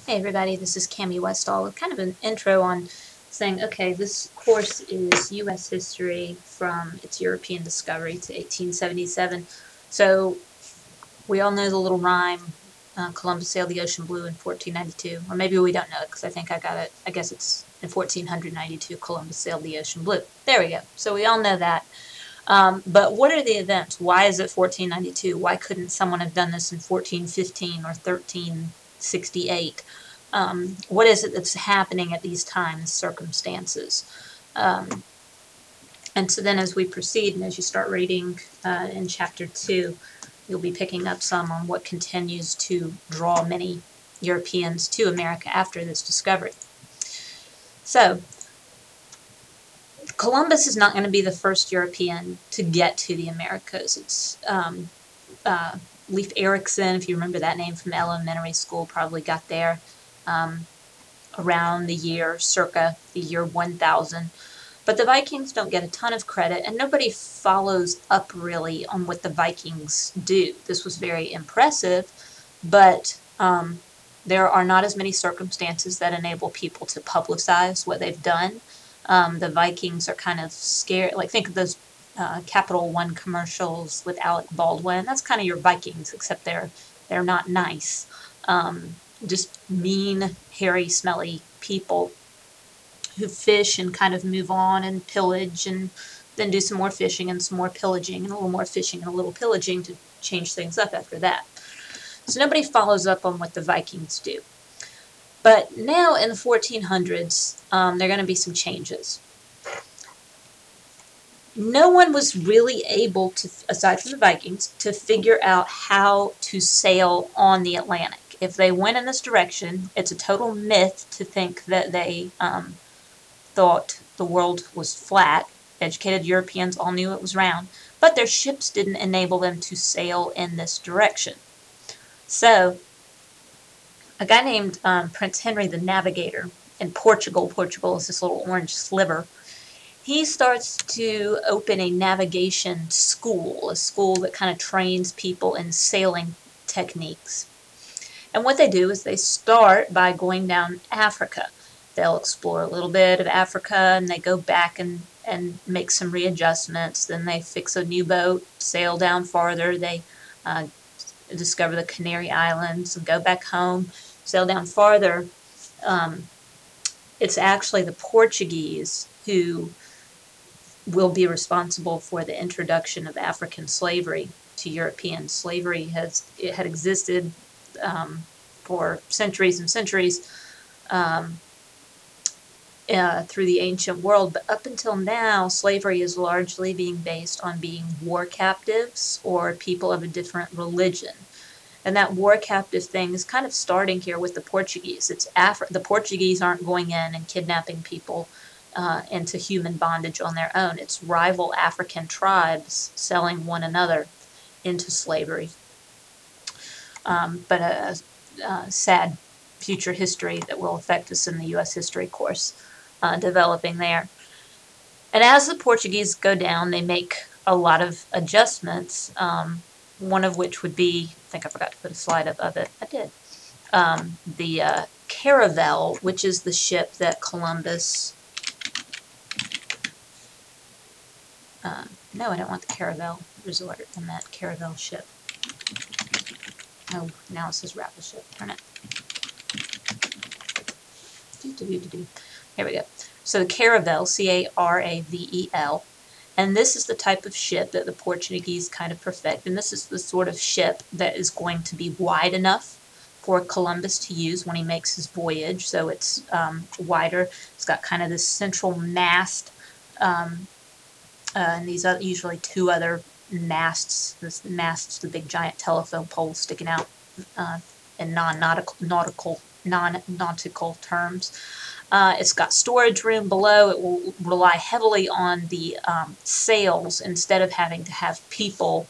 Hey everybody, this is Cami Westall with kind of an intro on saying, okay, this course is U.S. history from its European discovery to 1877. So we all know the little rhyme, Columbus sailed the ocean blue in 1492, or maybe we don't know it because I think I got it. I guess it's in 1492 Columbus sailed the ocean blue. There we go. So we all know that. But what are the events? Why is it 1492? Why couldn't someone have done this in 1415 or 1368? What is it that's happening at these times, circumstances? Um, and so then as we proceed and as you start reading in chapter 2, you'll be picking up some on what continues to draw many Europeans to America after this discovery. So, Columbus is not going to be the first European to get to the Americas. It's Leif Erikson, if you remember that name from elementary school, probably got there around the year, circa the year 1000. But the Vikings don't get a ton of credit, and nobody follows up really on what the Vikings do. This was very impressive, but there are not as many circumstances that enable people to publicize what they've done. The Vikings are kind of scared. Like, think of those Capital One commercials with Alec Baldwin. That's kind of your Vikings, except they're not nice. Just mean, hairy, smelly people who fish and kind of move on and pillage and then do some more fishing and some more pillaging and a little more fishing and a little pillaging to change things up after that. So nobody follows up on what the Vikings do. But now in the 1400s, there are going to be some changes. No one was really able to, aside from the Vikings, to figure out how to sail on the Atlantic. If they went in this direction, it's a total myth to think that they thought the world was flat. Educated Europeans all knew it was round, but their ships didn't enable them to sail in this direction. So, a guy named Prince Henry the Navigator in Portugal, Portugal is this little orange sliver, he starts to open a navigation school, a school that kind of trains people in sailing techniques. And what they do is they start by going down Africa. They'll explore a little bit of Africa and they go back and make some readjustments. Then they fix a new boat, sail down farther. They discover the Canary Islands and go back home, sail down farther. It's actually the Portuguese who will be responsible for the introduction of African slavery to Europeans. Slavery had existed for centuries and centuries through the ancient world, but up until now, slavery is largely being based on being war captives or people of a different religion. And that war captive thing is kind of starting here with the Portuguese. The Portuguese aren't going in and kidnapping people into human bondage on their own. It's rival African tribes selling one another into slavery. But a sad future history that will affect us in the U.S. history course developing there. And as the Portuguese go down, they make a lot of adjustments, one of which would be, I think I forgot to put a slide up of it. I did. The Caravel, which is the ship that Columbus... no, I don't want the Caravel resort. I meant Caravel ship. Oh, now it says Ravel ship. Darn it. Here we go. So the Caravel, C-A-R-A-V-E-L, and this is the type of ship that the Portuguese kind of perfect, and this is the sort of ship that is going to be wide enough for Columbus to use when he makes his voyage. So it's wider. It's got kind of this central mast, and these are usually two other masts. This mast's the big giant telephone pole sticking out in non-nautical terms. It's got storage room below. It will rely heavily on the sails instead of having to have people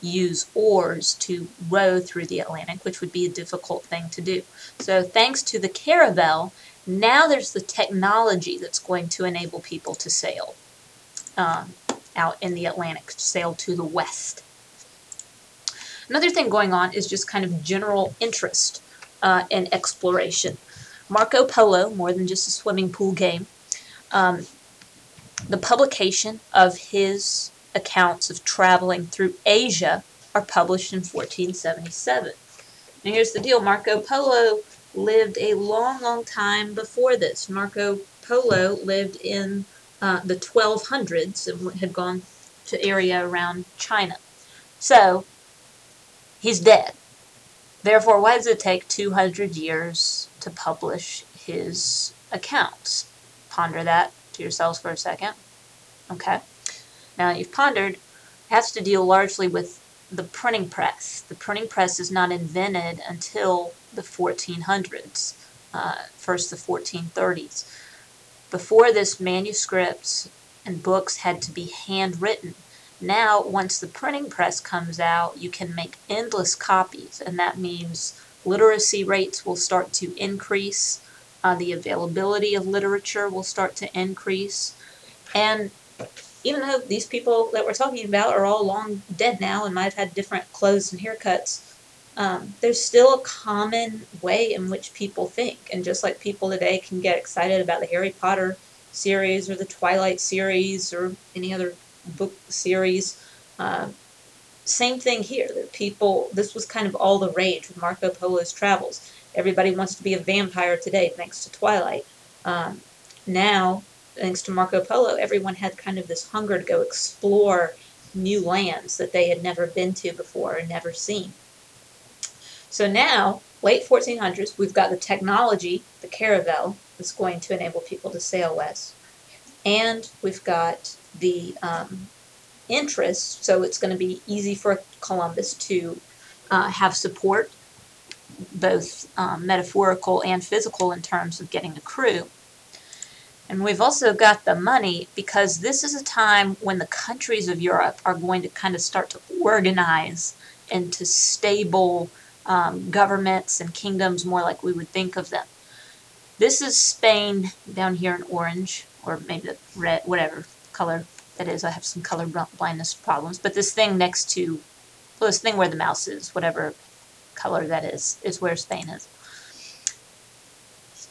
use oars to row through the Atlantic, which would be a difficult thing to do. So thanks to the Caravel, now there's the technology that's going to enable people to sail out in the Atlantic, sail to the west. Another thing going on is just kind of general interest. in exploration. Marco Polo, more than just a swimming pool game, the publication of his accounts of traveling through Asia are published in 1477. And here's the deal, Marco Polo lived a long, long time before this. Marco Polo lived in the 1200s and had gone to area around China. So, he's dead. Therefore, why does it take 200 years to publish his accounts? Ponder that to yourselves for a second. Okay. Now that you've pondered, it has to deal largely with the printing press. The printing press is not invented until the 1400s, first the 1430s. Before this, manuscripts and books had to be handwritten. Now, once the printing press comes out, you can make endless copies, and that means literacy rates will start to increase, the availability of literature will start to increase, and even though these people that we're talking about are all long dead now and might have had different clothes and haircuts, there's still a common way in which people think. And just like people today can get excited about the Harry Potter series or the Twilight series or any other book series, same thing here. That people, this was kind of all the rage with Marco Polo's travels. Everybody wants to be a vampire today, thanks to Twilight. Now, thanks to Marco Polo, everyone had kind of this hunger to go explore new lands that they had never been to before and never seen. So now, late 1400s, we've got the technology, the caravel, that's going to enable people to sail west. And we've got the interest, so it's going to be easy for Columbus to have support, both metaphorical and physical, in terms of getting a crew. And we've also got the money, because this is a time when the countries of Europe are going to kind of start to organize into stable governments and kingdoms, more like we would think of them. This is Spain down here in orange, or maybe red, whatever color that is. I have some color blindness problems. But this thing next to, well, this thing where the mouse is, whatever color that is where Spain is.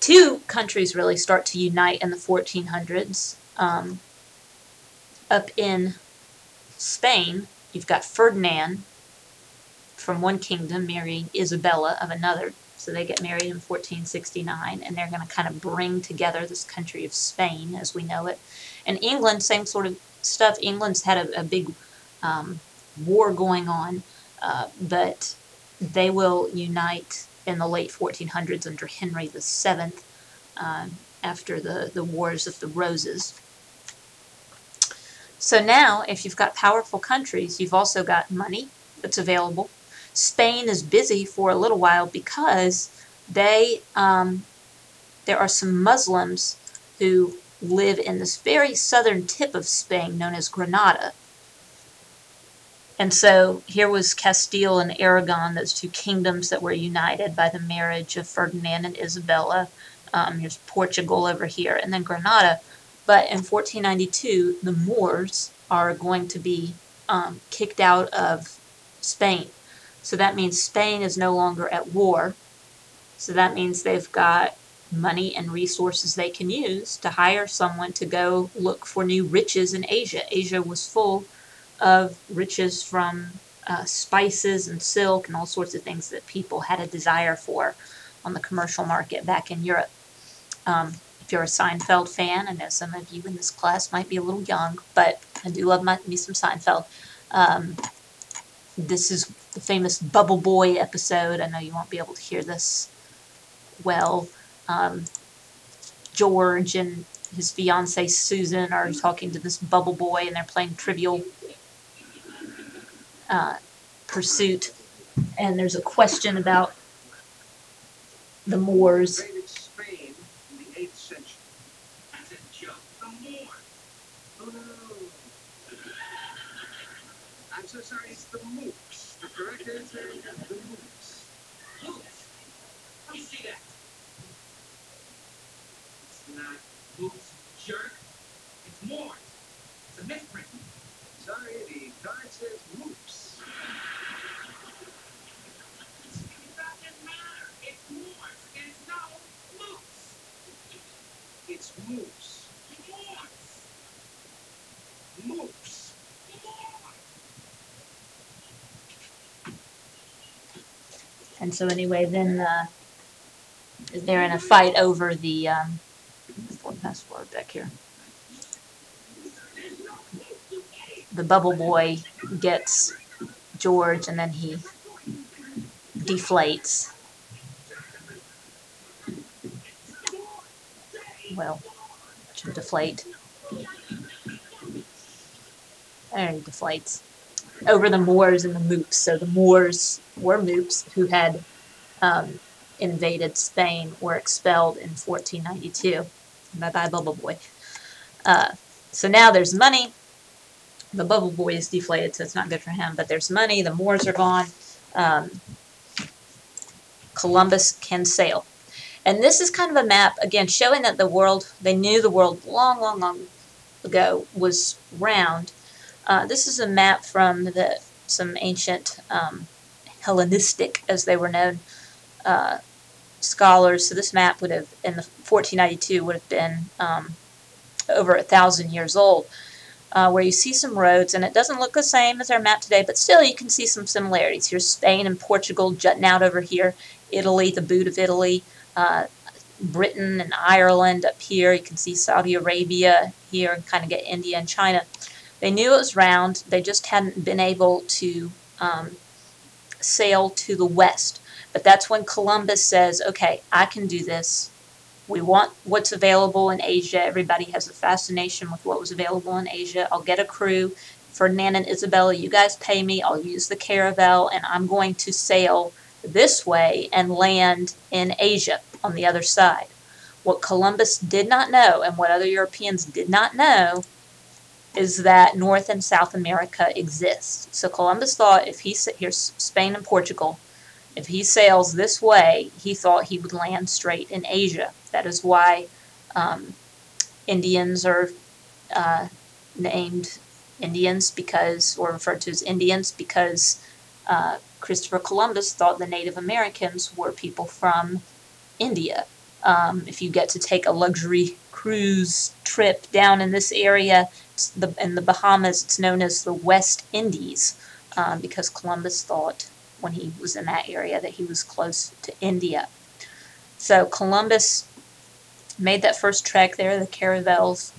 Two countries really start to unite in the 1400s. Up in Spain, you've got Ferdinand from one kingdom marrying Isabella of another. So they get married in 1469, and they're going to kind of bring together this country of Spain as we know it. And England, same sort of stuff. England's had a big war going on, but they will unite in the late 1400s under Henry VII, after the Wars of the Roses. So now, if you've got powerful countries, you've also got money that's available. Spain is busy for a little while because there are some Muslims who live in this very southern tip of Spain known as Granada. And so here was Castile and Aragon, those two kingdoms that were united by the marriage of Ferdinand and Isabella. Here's Portugal over here, and then Granada. But in 1492, the Moors are going to be kicked out of Spain. So that means Spain is no longer at war. So that means they've got money and resources they can use to hire someone to go look for new riches in Asia. Asia was full of riches from spices and silk and all sorts of things that people had a desire for on the commercial market back in Europe. If you're a Seinfeld fan, I know some of you in this class might be a little young, but I do love me some Seinfeld. This is the famous Bubble Boy episode. I know you won't be able to hear this well. George and his fiancée Susan are talking to this Bubble Boy, and they're playing Trivial Pursuit. And there's a question about the Moors. Spain in the 8th century. That's a joke. The Moors. Oh no. I'm so sorry, it's the Mooks. The correct answer is the Mooks. Mooks? Let me see that. It's not Mooks, jerk. It's Moors. It's a misprint. Sorry, the card says Mooks. It doesn't matter. It's Moose. Moose. And so anyway, then they're in a fight over the password back here. The bubble boy gets George, and then he deflates. Well, should deflate. There he deflates. Over the Moors and the Moops. So the Moors were Moops who had invaded Spain, were expelled in 1492. Bye-bye, Bubble Boy. So now there's money. The Bubble Boy is deflated, so it's not good for him, but there's money. The Moors are gone. Columbus can sail. And this is kind of a map, again, showing that the world, they knew the world long, long, long ago was round. This is a map from some ancient Hellenistic, as they were known, scholars. So this map would have, in the 1492, would have been over 1,000 years old, where you see some roads, and it doesn't look the same as our map today, but still you can see some similarities. Here's Spain and Portugal jutting out over here, Italy, the boot of Italy, Britain and Ireland up here. You can see Saudi Arabia here, and kind of get India and China. They knew it was round. They just hadn't been able to sail to the west. But that's when Columbus says, okay, I can do this. We want what's available in Asia. Everybody has a fascination with what was available in Asia. I'll get a crew. Ferdinand and Isabella, you guys pay me. I'll use the caravel, and I'm going to sail this way and land in Asia on the other side. What Columbus did not know, and what other Europeans did not know, is that North and South America exists. So Columbus thought if here's Spain and Portugal, if he sails this way, he thought he would land straight in Asia. That is why Indians are named Indians because, or referred to as Indians, because Christopher Columbus thought the Native Americans were people from India. If you get to take a luxury cruise trip down in this area, in the Bahamas, it's known as the West Indies, because Columbus thought when he was in that area that he was close to India. So Columbus made that first trek there, the caravels.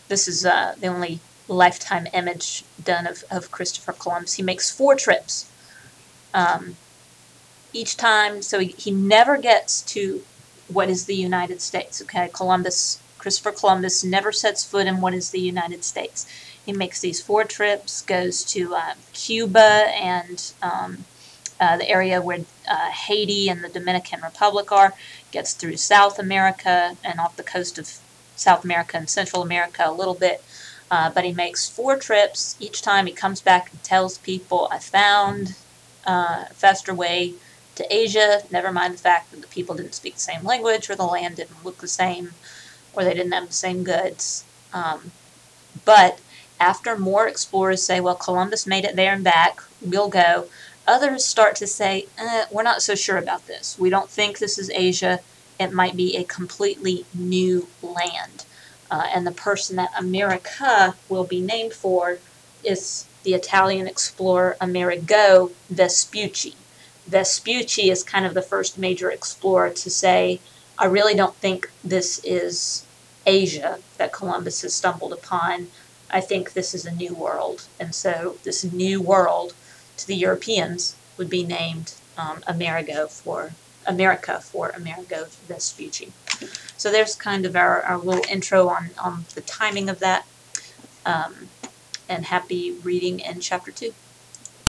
This is the only lifetime image done of Christopher Columbus. He makes 4 trips. Each time, so he never gets to what is the United States. Okay, Christopher Columbus never sets foot in what is the United States. He makes these 4 trips, goes to Cuba and the area where Haiti and the Dominican Republic are, gets through South America and off the coast of South America and Central America a little bit. But he makes 4 trips. Each time he comes back and tells people, I found a faster way to Asia, never mind the fact that the people didn't speak the same language, or the land didn't look the same, or they didn't have the same goods. But after more explorers say, well, Columbus made it there and back, we'll go, others start to say, we're not so sure about this. We don't think this is Asia. It might be a completely new land. And the person that America will be named for is the Italian explorer Amerigo Vespucci. Vespucci is kind of the first major explorer to say, I really don't think this is Asia that Columbus has stumbled upon. I think this is a new world. And so this new world to the Europeans would be named America for Amerigo Vespucci. So there's kind of our little intro on the timing of that. And happy reading in Chapter 2.